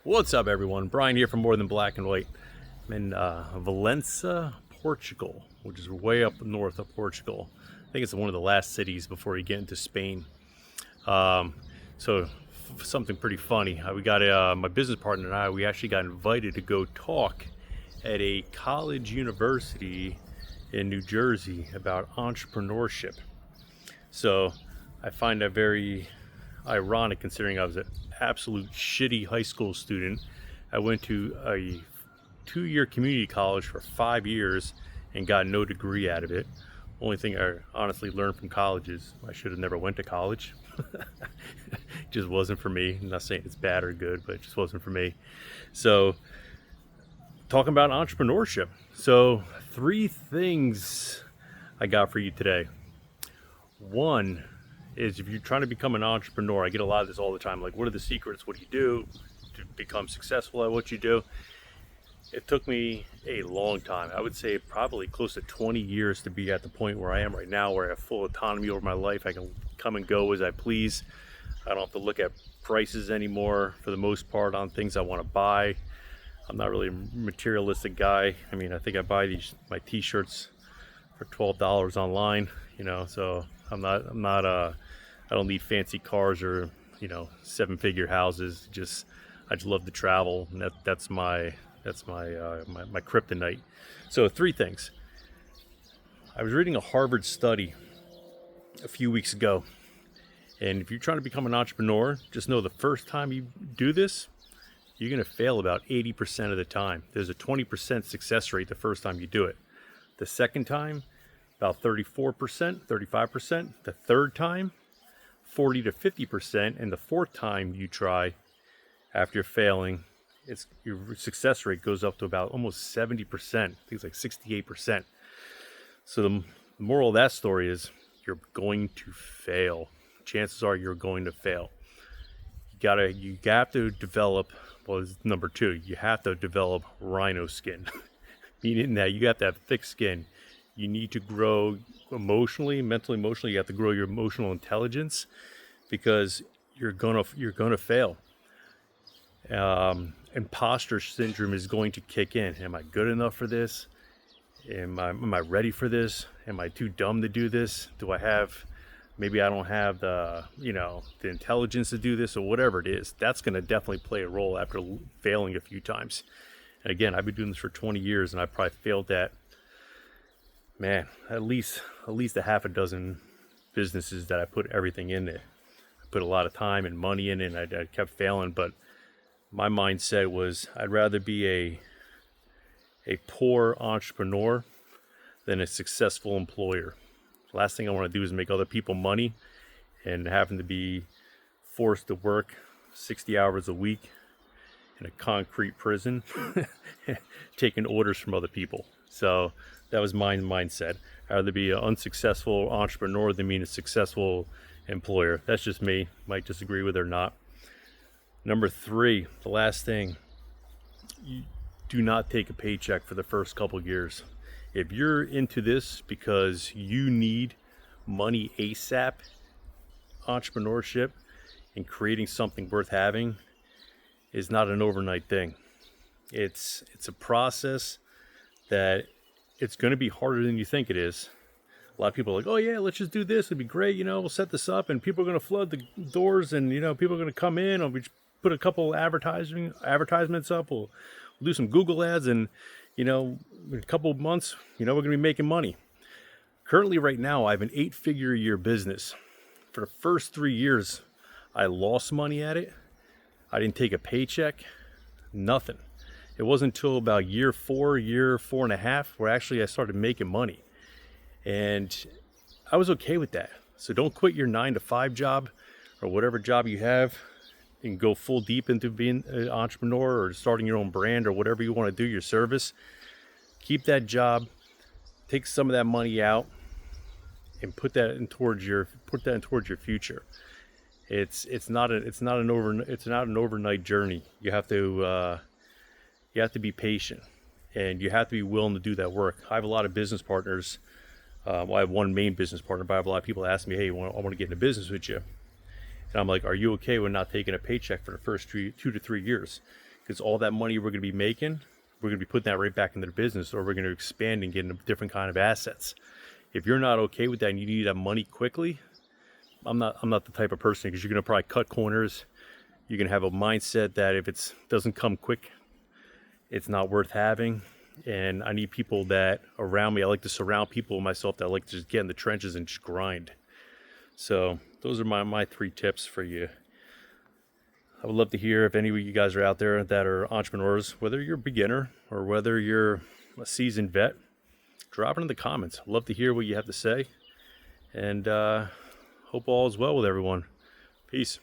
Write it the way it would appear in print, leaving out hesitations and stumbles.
What's up, everyone? Brian here from More Than Black and White. I'm in Valença, Portugal, which is way up north of Portugal. I think it's one of the last cities before you get into Spain. So something pretty funny. We got my business partner and we actually got invited to go talk at a college university in New Jersey about entrepreneurship. So I find that very ironic, considering I was an absolute shitty high school student. I went to a 2-year community college for 5 years and got no degree out of it. Only thing I honestly learned from college is I should have never went to college. It just wasn't for me. I'm not saying it's bad or good, but it just wasn't for me. So talking about entrepreneurship. So 3 things I got for you today. One is, if you're trying to become an entrepreneur, I get a lot of this all the time. Like, what are the secrets? What do you do to become successful at what you do? It took me a long time. I would say probably close to 20 years to be at the point where I am right now, where I have full autonomy over my life. I can come and go as I please. I don't have to look at prices anymore, for the most part, on things I want to buy. I'm not really a materialistic guy. I mean, I think I buy my t-shirts for $12 online, so I don't need fancy cars or, 7-figure houses. I just love to travel, and that's my kryptonite. So 3 things. I was reading a Harvard study a few weeks ago, and if you're trying to become an entrepreneur, just know the first time you do this, you're going to fail about 80% of the time. There's a 20% success rate the first time you do it. The second time, about 34%, 35%. The third time, 40 to 50%. And the fourth time you try, after failing, your success rate goes up to about almost 70%. I think it's like 68%. So the moral of that story is, you're going to fail. Chances are you're going to fail. You have to develop, number 2, you have to develop rhino skin. Meaning that you have to have thick skin. You need to grow emotionally, mentally, emotionally. You have to grow your emotional intelligence, because you're gonna fail. Imposter syndrome is going to kick in. Am I good enough for this? Am I ready for this? Am I too dumb to do this? Maybe I don't have the intelligence to do this, or whatever it is. That's going to definitely play a role after failing a few times. And again, I've been doing this for 20 years, and I probably failed at, at least a half a dozen businesses that I put everything in it. I put a lot of time and money in it, and I kept failing. But my mindset was, I'd rather be a poor entrepreneur than a successful employer. The last thing I want to do is make other people money and having to be forced to work 60 hours a week in a concrete prison, taking orders from other people. So that was my mindset. I'd rather be an unsuccessful entrepreneur than being a successful employer. That's just me. Might disagree with it or not. Number 3, the last thing, you do not take a paycheck for the first couple years. If you're into this because you need money ASAP, entrepreneurship and creating something worth having is not an overnight thing. It's a process that it's going to be harder than you think it is. A lot of people are like, oh yeah, let's just do this. It'd be great. We'll set this up and people are going to flood the doors, and, people are going to come in, and we just put a couple advertisements up. We'll do some Google ads, and, in a couple of months, we're going to be making money. Currently, right now, I have an 8-figure a year business. For the first 3 years, I lost money at it. I didn't take a paycheck, nothing. It wasn't until about year 4 and a half, where actually I started making money. And I was okay with that. So don't quit your 9-to-5 job or whatever job you have and go full deep into being an entrepreneur or starting your own brand or whatever you want to do, your service. Keep that job, take some of that money out, and put that in towards your future. It's not an overnight journey. You have to be patient, and you have to be willing to do that work. I have a lot of business partners. I have one main business partner, but I have a lot of people ask me, hey, I want to get into business with you. And I'm like, are you okay with not taking a paycheck for the first 2 to 3 years? because all that money we're going to be making, we're going to be putting that right back into the business, or we're going to expand and get into different kind of assets. If you're not okay with that and you need that money quickly, I'm not the type of person, because you're going to probably cut corners. You're going to have a mindset that if it doesn't come quick, it's not worth having. And I need people that around me. I like to surround people myself that like to just get in the trenches and just grind. So those are my 3 tips for you. I would love to hear if any of you guys are out there that are entrepreneurs, whether you're a beginner or whether you're a seasoned vet. Drop it in the comments. I'd love to hear what you have to say. And hope all is well with everyone. Peace.